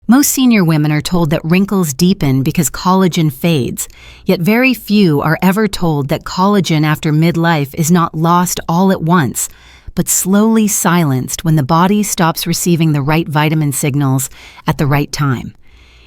Most senior women are told that wrinkles deepen because collagen fades, yet very few are ever told that collagen after midlife is not lost all at once, but slowly silenced when the body stops receiving the right vitamin signals at the right time.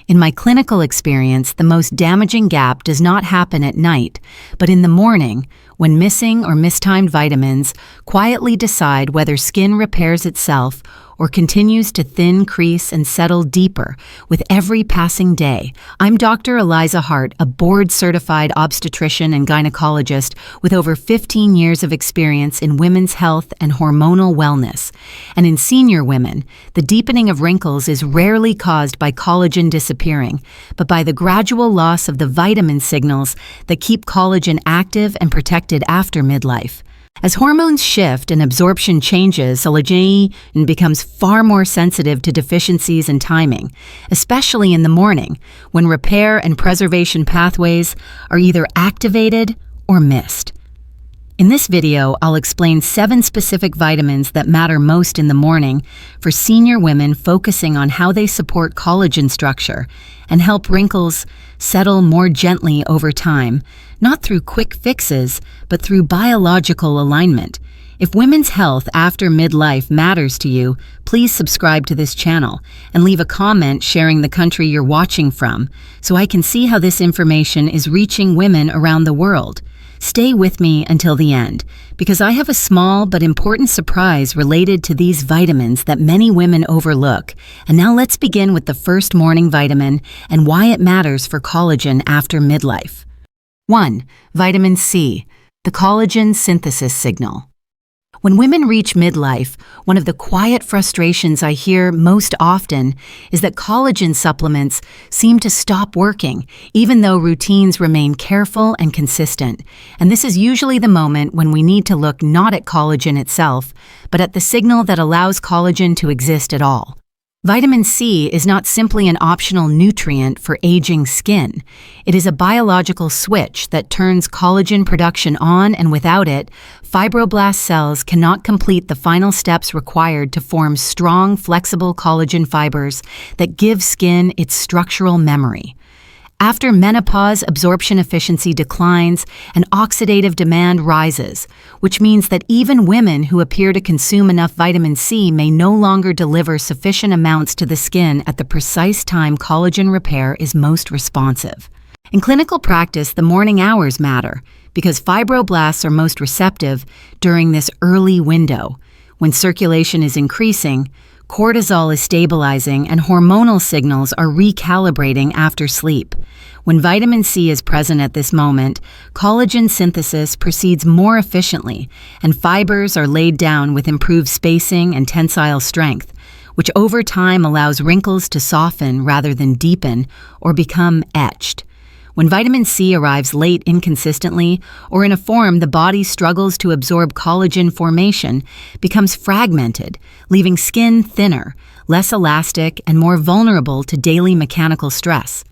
In my clinical experience, the most damaging gap does not happen at night, but in the morning, when missing or mistimed vitamins quietly decide whether skin repairs itself or continues to thin, crease, and settle deeper with every passing day. I'm Dr. Eliza Hart, a board-certified obstetrician and gynecologist with over 15 years of experience in women's health and hormonal wellness. And in senior women, the deepening of wrinkles is rarely caused by collagen disappearing, but by the gradual loss of the vitamin signals that keep collagen active and protected after midlife. As hormones shift and absorption changes, collagen becomes far more sensitive to deficiencies and timing, especially in the morning, when repair and preservation pathways are either activated or missed. In this video, I'll explain 7 specific vitamins that matter most in the morning for senior women, focusing on how they support collagen structure and help wrinkles settle more gently over time, not through quick fixes, but through biological alignment. If women's health after midlife matters to you, please subscribe to this channel and leave a comment sharing the country you're watching from so I can see how this information is reaching women around the world. Stay with me until the end, because I have a small but important surprise related to these vitamins that many women overlook. And now let's begin with the first morning vitamin and why it matters for collagen after midlife. 1. Vitamin C, the collagen synthesis signal. When women reach midlife, one of the quiet frustrations I hear most often is that collagen supplements seem to stop working, even though routines remain careful and consistent. And this is usually the moment when we need to look not at collagen itself, but at the signal that allows collagen to exist at all. Vitamin C is not simply an optional nutrient for aging skin. It is a biological switch that turns collagen production on, and without it, fibroblast cells cannot complete the final steps required to form strong, flexible collagen fibers that give skin its structural memory. After menopause, absorption efficiency declines and oxidative demand rises, which means that even women who appear to consume enough vitamin C may no longer deliver sufficient amounts to the skin at the precise time collagen repair is most responsive. In clinical practice, the morning hours matter because fibroblasts are most receptive during this early window, when circulation is increasing, cortisol is stabilizing, and hormonal signals are recalibrating after sleep. When vitamin C is present at this moment, collagen synthesis proceeds more efficiently, and fibers are laid down with improved spacing and tensile strength, which over time allows wrinkles to soften rather than deepen or become etched. When vitamin C arrives late inconsistently or in a form the body struggles to absorb, collagen formation becomes fragmented, leaving skin thinner, less elastic, and more vulnerable to daily mechanical stress.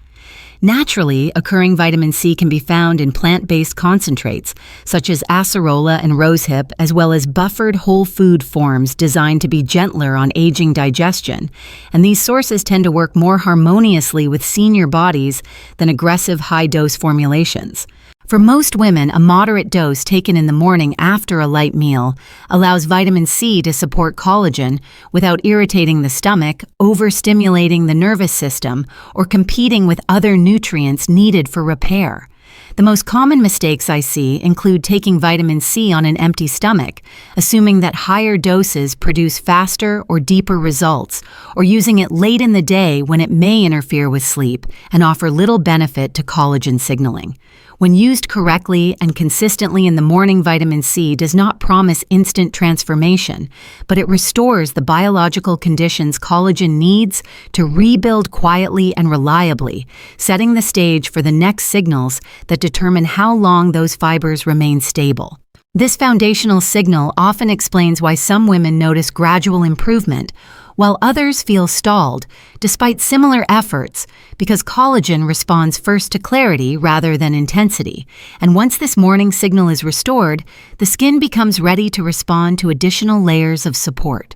Naturally occurring vitamin C can be found in plant-based concentrates, such as acerola and rosehip, as well as buffered whole food forms designed to be gentler on aging digestion, and these sources tend to work more harmoniously with senior bodies than aggressive high-dose formulations. For most women, a moderate dose taken in the morning after a light meal allows vitamin C to support collagen without irritating the stomach, overstimulating the nervous system, or competing with other nutrients needed for repair. The most common mistakes I see include taking vitamin C on an empty stomach, assuming that higher doses produce faster or deeper results, or using it late in the day when it may interfere with sleep and offer little benefit to collagen signaling. When used correctly and consistently in the morning, vitamin C does not promise instant transformation, but it restores the biological conditions collagen needs to rebuild quietly and reliably, setting the stage for the next signals that determine how long those fibers remain stable. This foundational signal often explains why some women notice gradual improvement, while others feel stalled, despite similar efforts, because collagen responds first to clarity rather than intensity. And once this morning signal is restored, the skin becomes ready to respond to additional layers of support.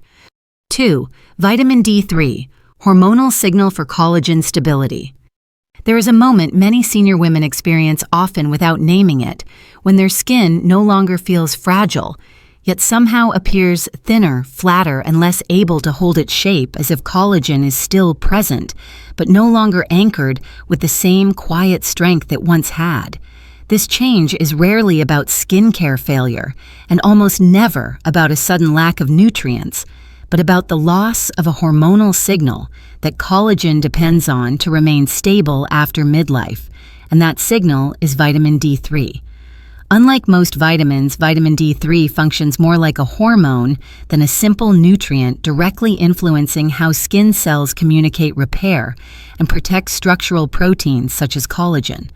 2. Vitamin D3, Hormonal signal for collagen stability. There is a moment many senior women experience, often without naming it, when their skin no longer feels fragile, yet somehow appears thinner, flatter, and less able to hold its shape, as if collagen is still present, but no longer anchored with the same quiet strength it once had. This change is rarely about skincare failure, and almost never about a sudden lack of nutrients, but about the loss of a hormonal signal that collagen depends on to remain stable after midlife, and that signal is vitamin D3. Unlike most vitamins, vitamin D3 functions more like a hormone than a simple nutrient, directly influencing how skin cells communicate repair and protect structural proteins such as collagen.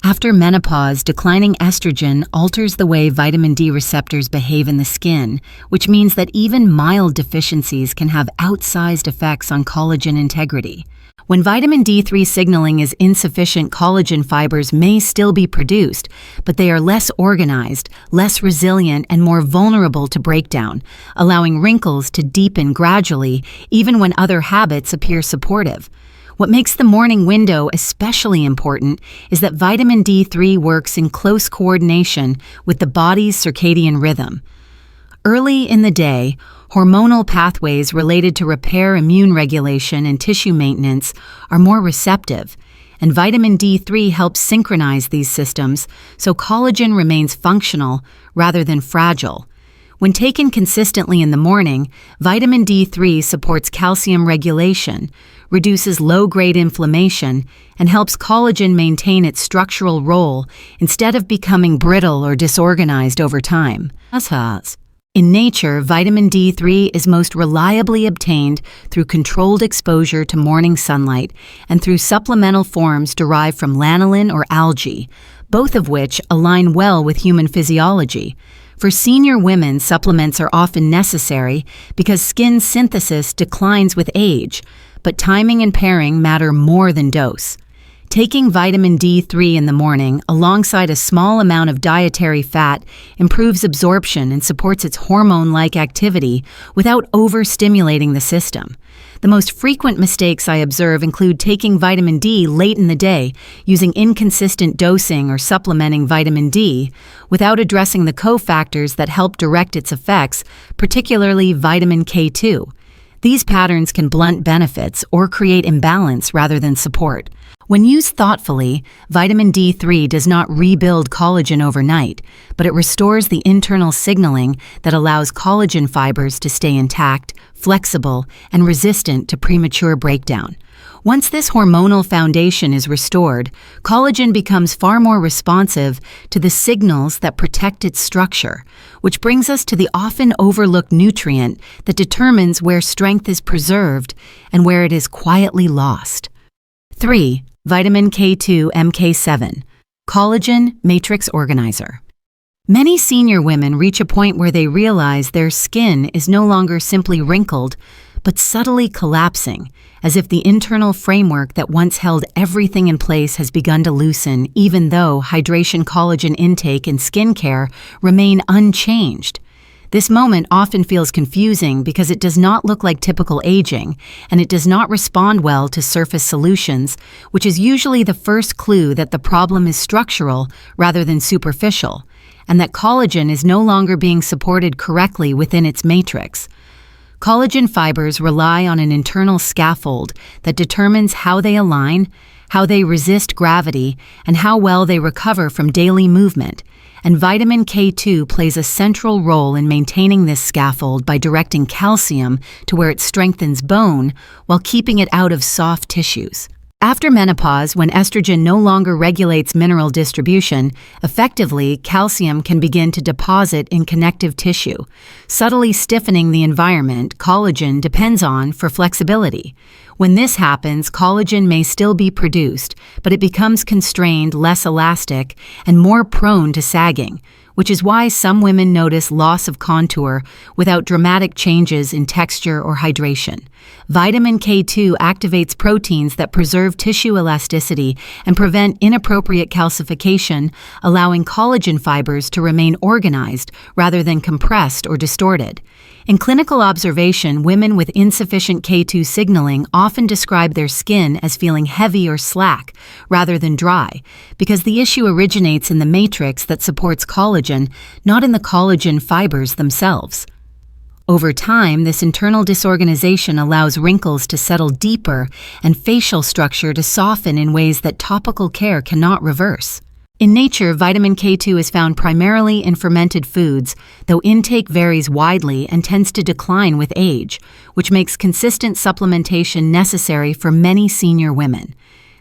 After menopause, declining estrogen alters the way vitamin D receptors behave in the skin, which means that even mild deficiencies can have outsized effects on collagen integrity. When vitamin D3 signaling is insufficient, collagen fibers may still be produced, but they are less organized, less resilient, and more vulnerable to breakdown, allowing wrinkles to deepen gradually, even when other habits appear supportive. What makes the morning window especially important is that vitamin D3 works in close coordination with the body's circadian rhythm. Early in the day, hormonal pathways related to repair, immune regulation, and tissue maintenance are more receptive, and vitamin D3 helps synchronize these systems so collagen remains functional rather than fragile. When taken consistently in the morning, vitamin D3 supports calcium regulation, reduces low-grade inflammation, and helps collagen maintain its structural role instead of becoming brittle or disorganized over time. In nature, vitamin D3 is most reliably obtained through controlled exposure to morning sunlight and through supplemental forms derived from lanolin or algae, both of which align well with human physiology. For senior women, supplements are often necessary because skin synthesis declines with age, but timing and pairing matter more than dose. Taking vitamin D3 in the morning alongside a small amount of dietary fat improves absorption and supports its hormone-like activity without overstimulating the system. The most frequent mistakes I observe include taking vitamin D late in the day, using inconsistent dosing, or supplementing vitamin D without addressing the cofactors that help direct its effects, particularly vitamin K2. These patterns can blunt benefits or create imbalance rather than support. When used thoughtfully, vitamin D3 does not rebuild collagen overnight, but it restores the internal signaling that allows collagen fibers to stay intact, flexible, and resistant to premature breakdown. Once this hormonal foundation is restored, collagen becomes far more responsive to the signals that protect its structure, which brings us to the often overlooked nutrient that determines where strength is preserved and where it is quietly lost. 3. Vitamin K2 MK7, Collagen Matrix Organizer. Many senior women reach a point where they realize their skin is no longer simply wrinkled, but subtly collapsing, as if the internal framework that once held everything in place has begun to loosen, even though hydration, collagen intake, and skincare remain unchanged. This moment often feels confusing because it does not look like typical aging, and it does not respond well to surface solutions, which is usually the first clue that the problem is structural rather than superficial, and that collagen is no longer being supported correctly within its matrix. Collagen fibers rely on an internal scaffold that determines how they align, how they resist gravity, and how well they recover from daily movement. And vitamin K2 plays a central role in maintaining this scaffold by directing calcium to where it strengthens bone while keeping it out of soft tissues. After menopause, when estrogen no longer regulates mineral distribution, effectively, calcium can begin to deposit in connective tissue, subtly stiffening the environment collagen depends on for flexibility. When this happens, collagen may still be produced, but it becomes constrained, less elastic, and more prone to sagging, which is why some women notice loss of contour without dramatic changes in texture or hydration. Vitamin K2 activates proteins that preserve tissue elasticity and prevent inappropriate calcification, allowing collagen fibers to remain organized rather than compressed or distorted. In clinical observation, women with insufficient K2 signaling often describe their skin as feeling heavy or slack rather than dry, because the issue originates in the matrix that supports collagen, not in the collagen fibers themselves. Over time, this internal disorganization allows wrinkles to settle deeper and facial structure to soften in ways that topical care cannot reverse. In nature, vitamin K2 is found primarily in fermented foods, though intake varies widely and tends to decline with age, which makes consistent supplementation necessary for many senior women.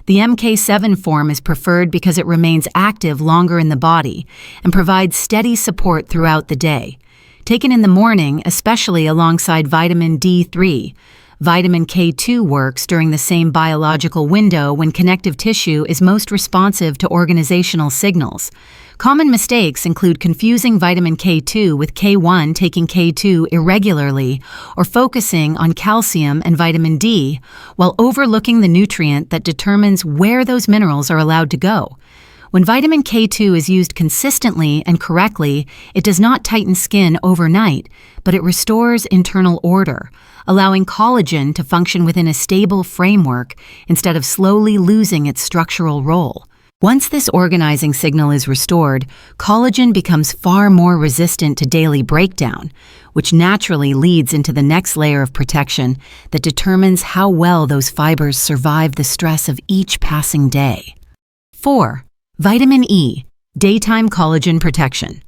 The MK7 form is preferred because it remains active longer in the body and provides steady support throughout the day. Taken in the morning, especially alongside vitamin D3, vitamin K2 works during the same biological window when connective tissue is most responsive to organizational signals. Common mistakes include confusing vitamin K2 with K1, taking K2 irregularly, or focusing on calcium and vitamin D, while overlooking the nutrient that determines where those minerals are allowed to go. When vitamin K2 is used consistently and correctly, it does not tighten skin overnight, but it restores internal order, allowing collagen to function within a stable framework instead of slowly losing its structural role. Once this organizing signal is restored, collagen becomes far more resistant to daily breakdown, which naturally leads into the next layer of protection that determines how well those fibers survive the stress of each passing day. 4. Vitamin E, daytime collagen protection.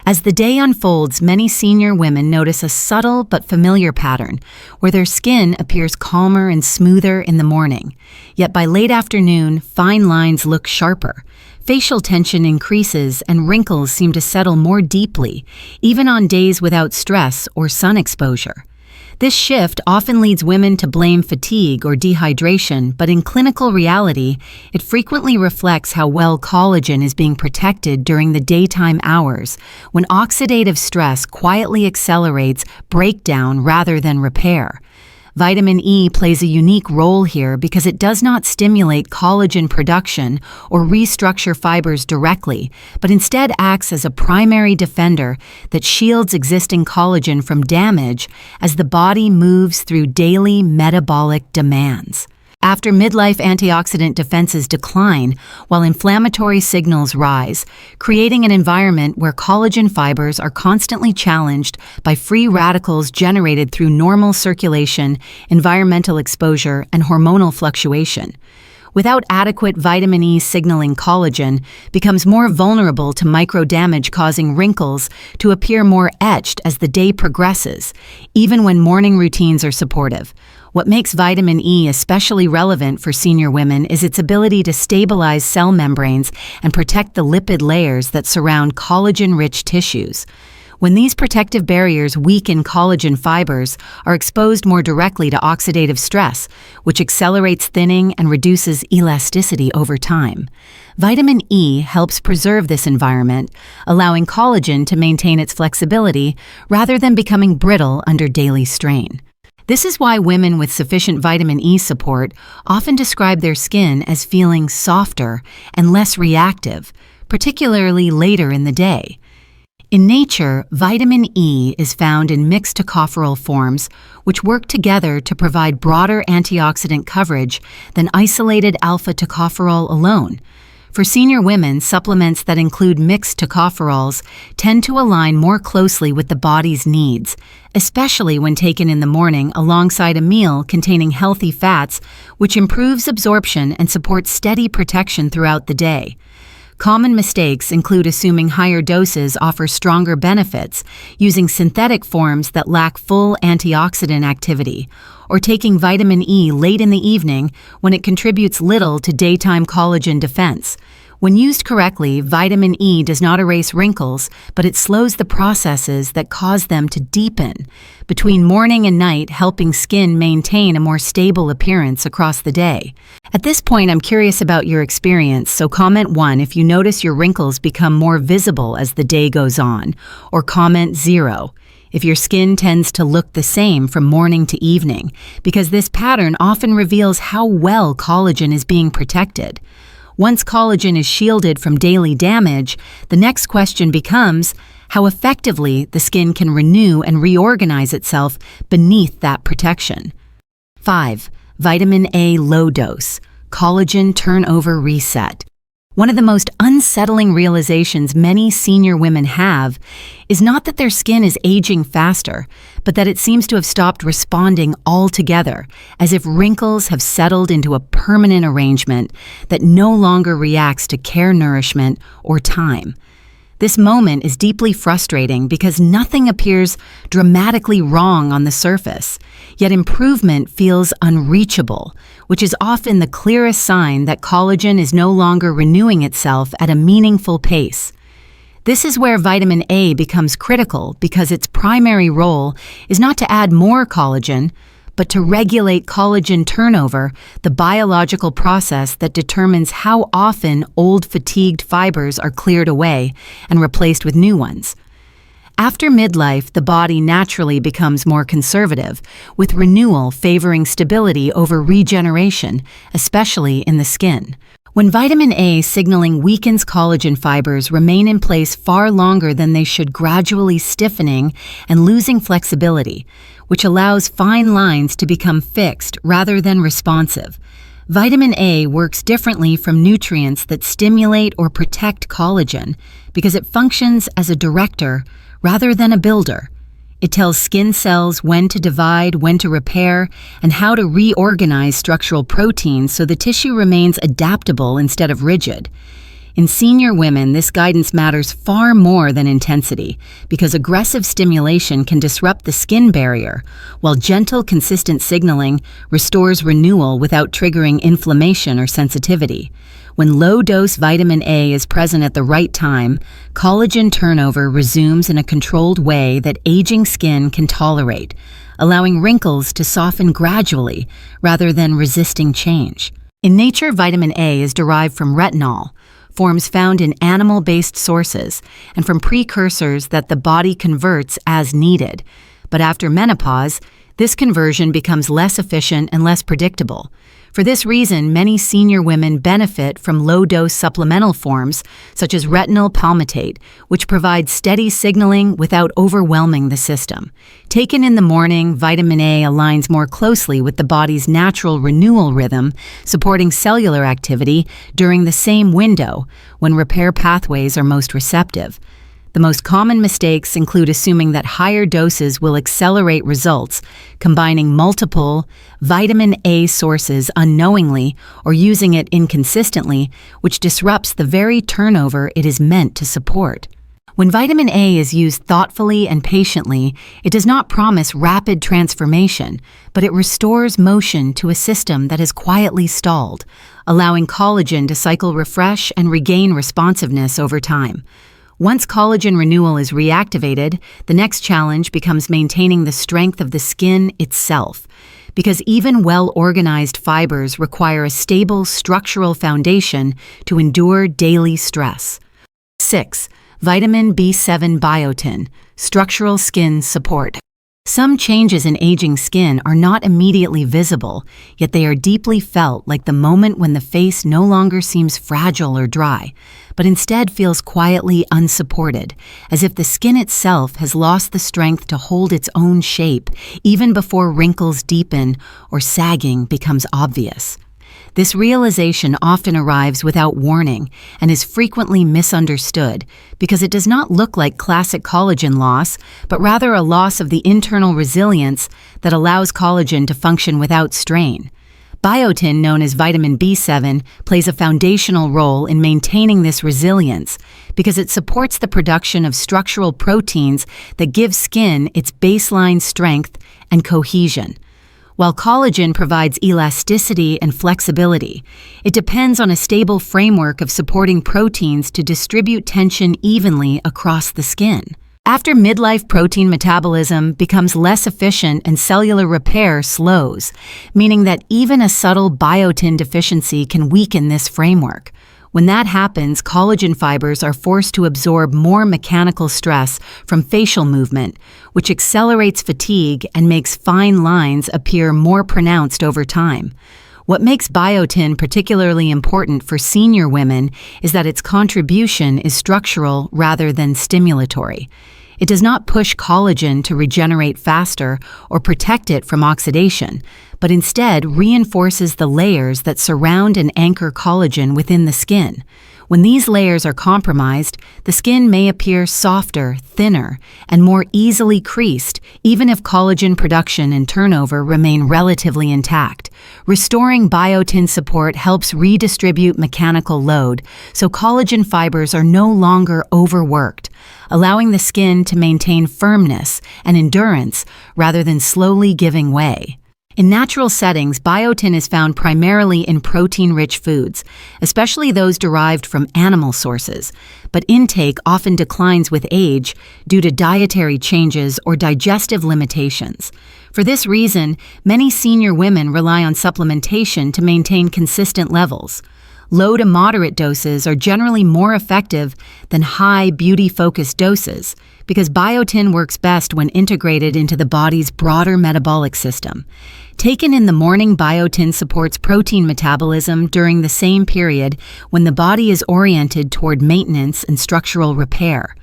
As the day unfolds, many senior women notice a subtle but familiar pattern where their skin appears calmer and smoother in the morning, yet by late afternoon, fine lines look sharper. Facial tension increases and wrinkles seem to settle more deeply, even on days without stress or sun exposure. This shift often leads women to blame fatigue or dehydration, but in clinical reality, it frequently reflects how well collagen is being protected during the daytime hours, when oxidative stress quietly accelerates breakdown rather than repair. Vitamin E plays a unique role here because it does not stimulate collagen production or restructure fibers directly, but instead acts as a primary defender that shields existing collagen from damage as the body moves through daily metabolic demands. After midlife antioxidant defenses decline, while inflammatory signals rise, creating an environment where collagen fibers are constantly challenged by free radicals generated through normal circulation, environmental exposure, and hormonal fluctuation. Without adequate vitamin E signaling, collagen becomes more vulnerable to microdamage, causing wrinkles to appear more etched as the day progresses, even when morning routines are supportive. What makes vitamin E especially relevant for senior women is its ability to stabilize cell membranes and protect the lipid layers that surround collagen-rich tissues. When these protective barriers weaken, collagen fibers are exposed more directly to oxidative stress, which accelerates thinning and reduces elasticity over time. Vitamin E helps preserve this environment, allowing collagen to maintain its flexibility rather than becoming brittle under daily strain. This is why women with sufficient vitamin E support often describe their skin as feeling softer and less reactive, particularly later in the day. In nature, vitamin E is found in mixed tocopherol forms, which work together to provide broader antioxidant coverage than isolated alpha tocopherol alone. For senior women, supplements that include mixed tocopherols tend to align more closely with the body's needs, especially when taken in the morning alongside a meal containing healthy fats, which improves absorption and supports steady protection throughout the day. Common mistakes include assuming higher doses offer stronger benefits, using synthetic forms that lack full antioxidant activity, or taking vitamin E late in the evening when it contributes little to daytime collagen defense. When used correctly, vitamin E does not erase wrinkles, but it slows the processes that cause them to deepen between morning and night, helping skin maintain a more stable appearance across the day. At this point, I'm curious about your experience, so comment 1 if you notice your wrinkles become more visible as the day goes on, or comment 0 if your skin tends to look the same from morning to evening, because this pattern often reveals how well collagen is being protected. Once collagen is shielded from daily damage, the next question becomes how effectively the skin can renew and reorganize itself beneath that protection. 5. Vitamin A low dose, collagen turnover reset. One of the most unsettling realizations many senior women have is not that their skin is aging faster, but that it seems to have stopped responding altogether, as if wrinkles have settled into a permanent arrangement that no longer reacts to care, nourishment, or time. This moment is deeply frustrating because nothing appears dramatically wrong on the surface, yet improvement feels unreachable, which is often the clearest sign that collagen is no longer renewing itself at a meaningful pace. This is where vitamin A becomes critical because its primary role is not to add more collagen, but to regulate collagen turnover, the biological process that determines how often old fatigued fibers are cleared away and replaced with new ones. After midlife, the body naturally becomes more conservative, with renewal favoring stability over regeneration, especially in the skin. When vitamin A signaling weakens, collagen fibers remain in place far longer than they should, gradually stiffening and losing flexibility, which allows fine lines to become fixed rather than responsive. Vitamin A works differently from nutrients that stimulate or protect collagen because it functions as a director rather than a builder. It tells skin cells when to divide, when to repair, and how to reorganize structural proteins so the tissue remains adaptable instead of rigid. In senior women, this guidance matters far more than intensity because aggressive stimulation can disrupt the skin barrier, while gentle, consistent signaling restores renewal without triggering inflammation or sensitivity. When low-dose vitamin A is present at the right time, collagen turnover resumes in a controlled way that aging skin can tolerate, allowing wrinkles to soften gradually rather than resisting change. In nature, vitamin A is derived from retinol, forms found in animal-based sources, and from precursors that the body converts as needed. But after menopause, this conversion becomes less efficient and less predictable. For this reason, many senior women benefit from low-dose supplemental forms, such as retinol palmitate, which provide steady signaling without overwhelming the system. Taken in the morning, vitamin A aligns more closely with the body's natural renewal rhythm, supporting cellular activity during the same window, when repair pathways are most receptive. The most common mistakes include assuming that higher doses will accelerate results, combining multiple vitamin A sources unknowingly or using it inconsistently, which disrupts the very turnover it is meant to support. When vitamin A is used thoughtfully and patiently, it does not promise rapid transformation, but it restores motion to a system that has quietly stalled, allowing collagen to cycle, refresh, and regain responsiveness over time. Once collagen renewal is reactivated, the next challenge becomes maintaining the strength of the skin itself, because even well-organized fibers require a stable structural foundation to endure daily stress. 6. Vitamin B7 biotin, structural skin support. Some changes in aging skin are not immediately visible, yet they are deeply felt, like the moment when the face no longer seems fragile or dry, but instead feels quietly unsupported, as if the skin itself has lost the strength to hold its own shape, even before wrinkles deepen or sagging becomes obvious. This realization often arrives without warning and is frequently misunderstood because it does not look like classic collagen loss, but rather a loss of the internal resilience that allows collagen to function without strain. Biotin, known as vitamin B7, plays a foundational role in maintaining this resilience because it supports the production of structural proteins that give skin its baseline strength and cohesion. While collagen provides elasticity and flexibility, it depends on a stable framework of supporting proteins to distribute tension evenly across the skin. After midlife, protein metabolism becomes less efficient and cellular repair slows, meaning that even a subtle biotin deficiency can weaken this framework. When that happens, collagen fibers are forced to absorb more mechanical stress from facial movement, which accelerates fatigue and makes fine lines appear more pronounced over time. What makes biotin particularly important for senior women is that its contribution is structural rather than stimulatory. It does not push collagen to regenerate faster or protect it from oxidation, but instead reinforces the layers that surround and anchor collagen within the skin. When these layers are compromised, the skin may appear softer, thinner, and more easily creased, even if collagen production and turnover remain relatively intact. Restoring biotin support helps redistribute mechanical load, so collagen fibers are no longer overworked, allowing the skin to maintain firmness and endurance rather than slowly giving way. In natural settings, biotin is found primarily in protein-rich foods, especially those derived from animal sources, but intake often declines with age due to dietary changes or digestive limitations. For this reason, many senior women rely on supplementation to maintain consistent levels. Low to moderate doses are generally more effective than high beauty-focused doses because biotin works best when integrated into the body's broader metabolic system. Taken in the morning, biotin supports protein metabolism during the same period when the body is oriented toward maintenance and structural repair.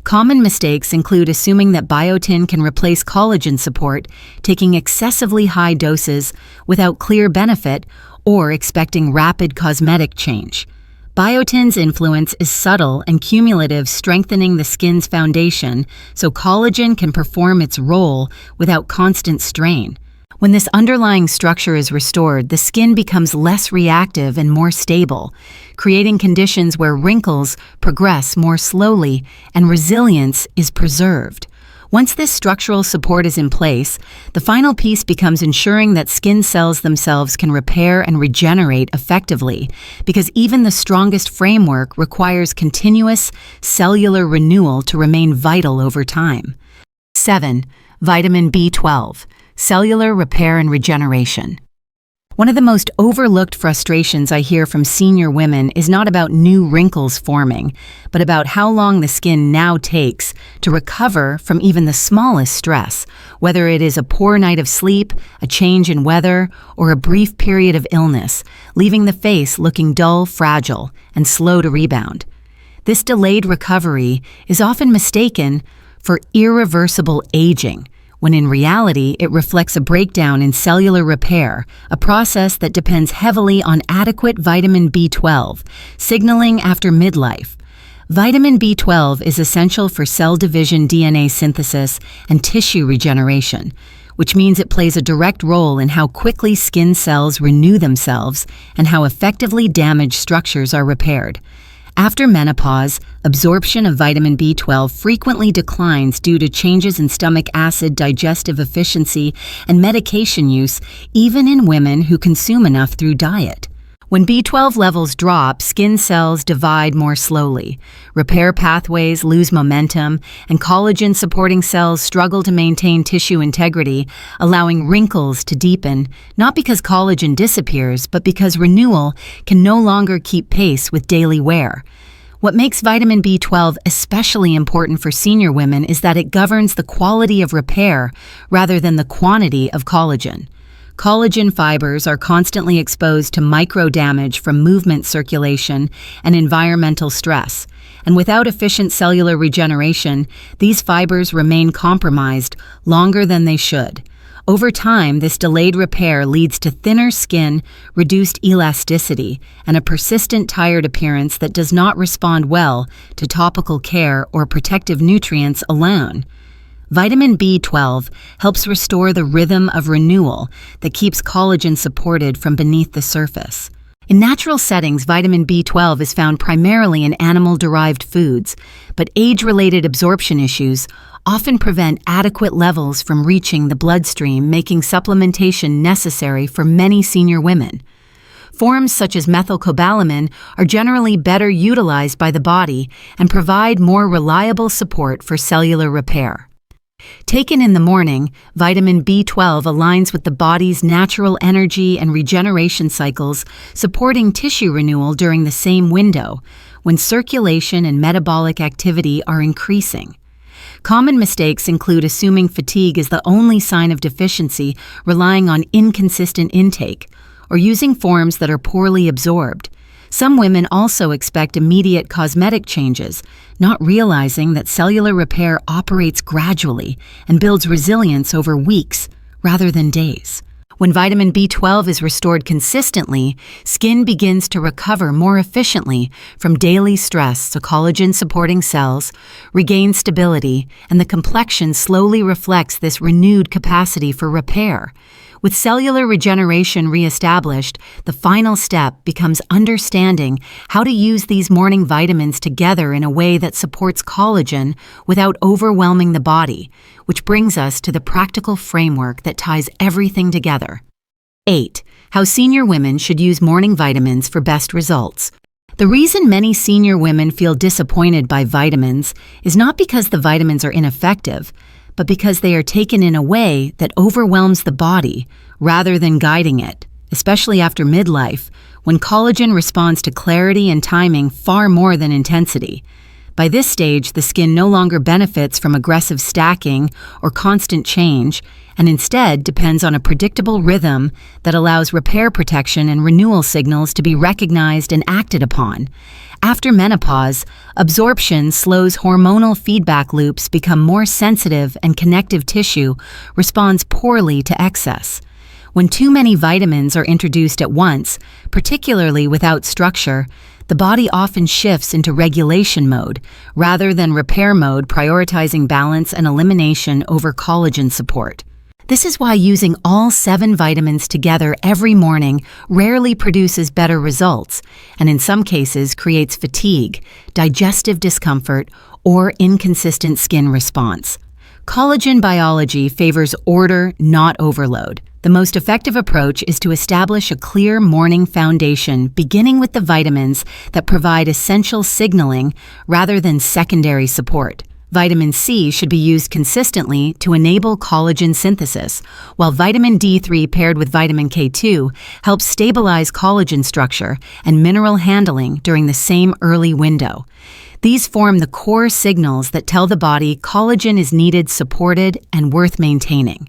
Common mistakes include assuming that biotin can replace collagen support, taking excessively high doses without clear benefit, or expecting rapid cosmetic change. Biotin's influence is subtle and cumulative, strengthening the skin's foundation so collagen can perform its role without constant strain. When this underlying structure is restored, the skin becomes less reactive and more stable, creating conditions where wrinkles progress more slowly and resilience is preserved. Once this structural support is in place, the final piece becomes ensuring that skin cells themselves can repair and regenerate effectively, because even the strongest framework requires continuous cellular renewal to remain vital over time. 7. Vitamin B12. Cellular repair and regeneration. One of the most overlooked frustrations I hear from senior women is not about new wrinkles forming, but about how long the skin now takes to recover from even the smallest stress, whether it is a poor night of sleep, a change in weather, or a brief period of illness, leaving the face looking dull, fragile, and slow to rebound. This delayed recovery is often mistaken for irreversible aging, when in reality it reflects a breakdown in cellular repair, a process that depends heavily on adequate vitamin B12, signaling after midlife. Vitamin B12 is essential for cell division, DNA synthesis, and tissue regeneration, which means it plays a direct role in how quickly skin cells renew themselves and how effectively damaged structures are repaired. After menopause, absorption of vitamin B12 frequently declines due to changes in stomach acid, digestive efficiency, and medication use, even in women who consume enough through diet. When B12 levels drop, skin cells divide more slowly, repair pathways lose momentum, and collagen-supporting cells struggle to maintain tissue integrity, allowing wrinkles to deepen, not because collagen disappears, but because renewal can no longer keep pace with daily wear. What makes vitamin B12 especially important for senior women is that it governs the quality of repair rather than the quantity of collagen. Collagen fibers are constantly exposed to micro-damage from movement, circulation, and environmental stress, and without efficient cellular regeneration, these fibers remain compromised longer than they should. Over time, this delayed repair leads to thinner skin, reduced elasticity, and a persistent tired appearance that does not respond well to topical care or protective nutrients alone. Vitamin B12 helps restore the rhythm of renewal that keeps collagen supported from beneath the surface. In natural settings, vitamin B12 is found primarily in animal-derived foods, but age-related absorption issues often prevent adequate levels from reaching the bloodstream, making supplementation necessary for many senior women. Forms such as methylcobalamin are generally better utilized by the body and provide more reliable support for cellular repair. Taken in the morning, vitamin B12 aligns with the body's natural energy and regeneration cycles, supporting tissue renewal during the same window, when circulation and metabolic activity are increasing. Common mistakes include assuming fatigue is the only sign of deficiency, relying on inconsistent intake, or using forms that are poorly absorbed. Some women also expect immediate cosmetic changes, not realizing that cellular repair operates gradually and builds resilience over weeks rather than days. When vitamin B12 is restored consistently, skin begins to recover more efficiently from daily stress, so collagen-supporting cells regain stability, and the complexion slowly reflects this renewed capacity for repair. With cellular regeneration reestablished, the final step becomes understanding how to use these morning vitamins together in a way that supports collagen without overwhelming the body, which brings us to the practical framework that ties everything together. 8. How senior women should use morning vitamins for best results. The reason many senior women feel disappointed by vitamins is not because the vitamins are ineffective, but because they are taken in a way that overwhelms the body rather than guiding it, especially after midlife, when collagen responds to clarity and timing far more than intensity. By this stage, the skin no longer benefits from aggressive stacking or constant change, and instead depends on a predictable rhythm that allows repair, protection, and renewal signals to be recognized and acted upon. After menopause, absorption slows, hormonal feedback loops become more sensitive, and connective tissue responds poorly to excess. When too many vitamins are introduced at once, particularly without structure, the body often shifts into regulation mode rather than repair mode, prioritizing balance and elimination over collagen support. This is why using all 7 vitamins together every morning rarely produces better results, and in some cases creates fatigue, digestive discomfort, or inconsistent skin response. Collagen biology favors order, not overload. The most effective approach is to establish a clear morning foundation, beginning with the vitamins that provide essential signaling rather than secondary support. Vitamin C should be used consistently to enable collagen synthesis, while vitamin D3 paired with vitamin K2 helps stabilize collagen structure and mineral handling during the same early window. These form the core signals that tell the body collagen is needed, supported, and worth maintaining.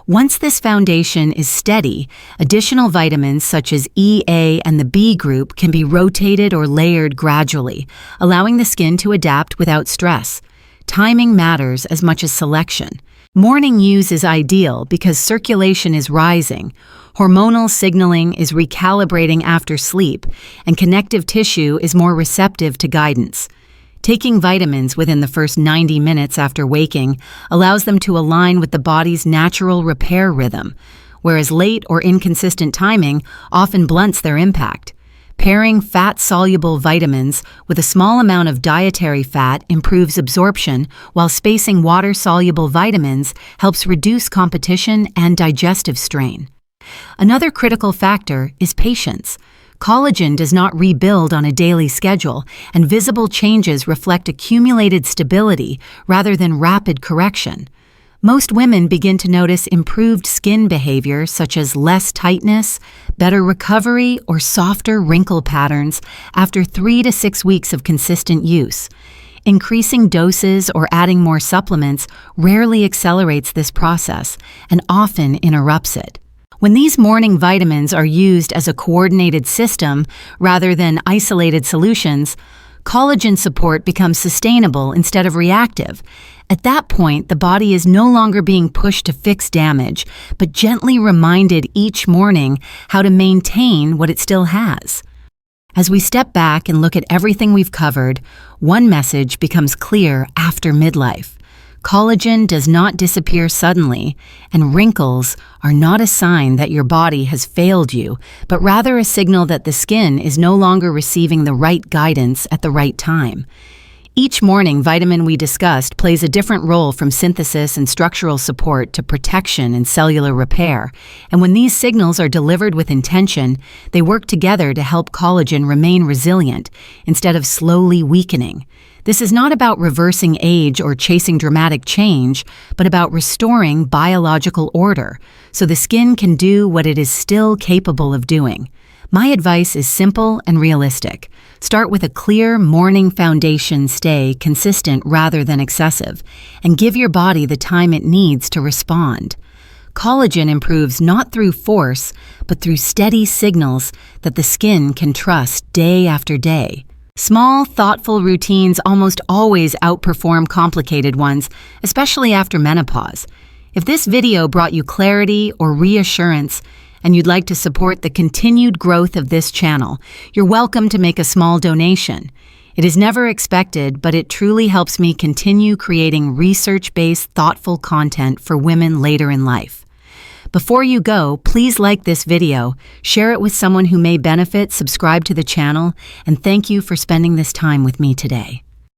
Once this foundation is steady, additional vitamins such as E, A, and the B group can be rotated or layered gradually, allowing the skin to adapt without stress. Timing matters as much as selection. Morning use is ideal because circulation is rising, hormonal signaling is recalibrating after sleep, and connective tissue is more receptive to guidance. Taking vitamins within the first 90 minutes after waking allows them to align with the body's natural repair rhythm, whereas late or inconsistent timing often blunts their impact. Pairing fat-soluble vitamins with a small amount of dietary fat improves absorption, while spacing water-soluble vitamins helps reduce competition and digestive strain. Another critical factor is patience. Collagen does not rebuild on a daily schedule, and visible changes reflect accumulated stability rather than rapid correction. Most women begin to notice improved skin behavior such as less tightness, better recovery, or softer wrinkle patterns after 3 to 6 weeks of consistent use. Increasing doses or adding more supplements rarely accelerates this process and often interrupts it. When these morning vitamins are used as a coordinated system rather than isolated solutions, collagen support becomes sustainable instead of reactive. At that point, the body is no longer being pushed to fix damage, but gently reminded each morning how to maintain what it still has. As we step back and look at everything we've covered, one message becomes clear after midlife. Collagen does not disappear suddenly, and wrinkles are not a sign that your body has failed you, but rather a signal that the skin is no longer receiving the right guidance at the right time. Each morning, vitamin we discussed plays a different role from synthesis and structural support to protection and cellular repair. And when these signals are delivered with intention, they work together to help collagen remain resilient instead of slowly weakening. This is not about reversing age or chasing dramatic change, but about restoring biological order so the skin can do what it is still capable of doing. My advice is simple and realistic. Start with a clear morning foundation, stay consistent rather than excessive, and give your body the time it needs to respond. Collagen improves not through force, but through steady signals that the skin can trust day after day. Small, thoughtful routines almost always outperform complicated ones, especially after menopause. If this video brought you clarity or reassurance, and you'd like to support the continued growth of this channel, you're welcome to make a small donation. It is never expected, but it truly helps me continue creating research-based, thoughtful content for women later in life. Before you go, please like this video, share it with someone who may benefit, subscribe to the channel, and thank you for spending this time with me today.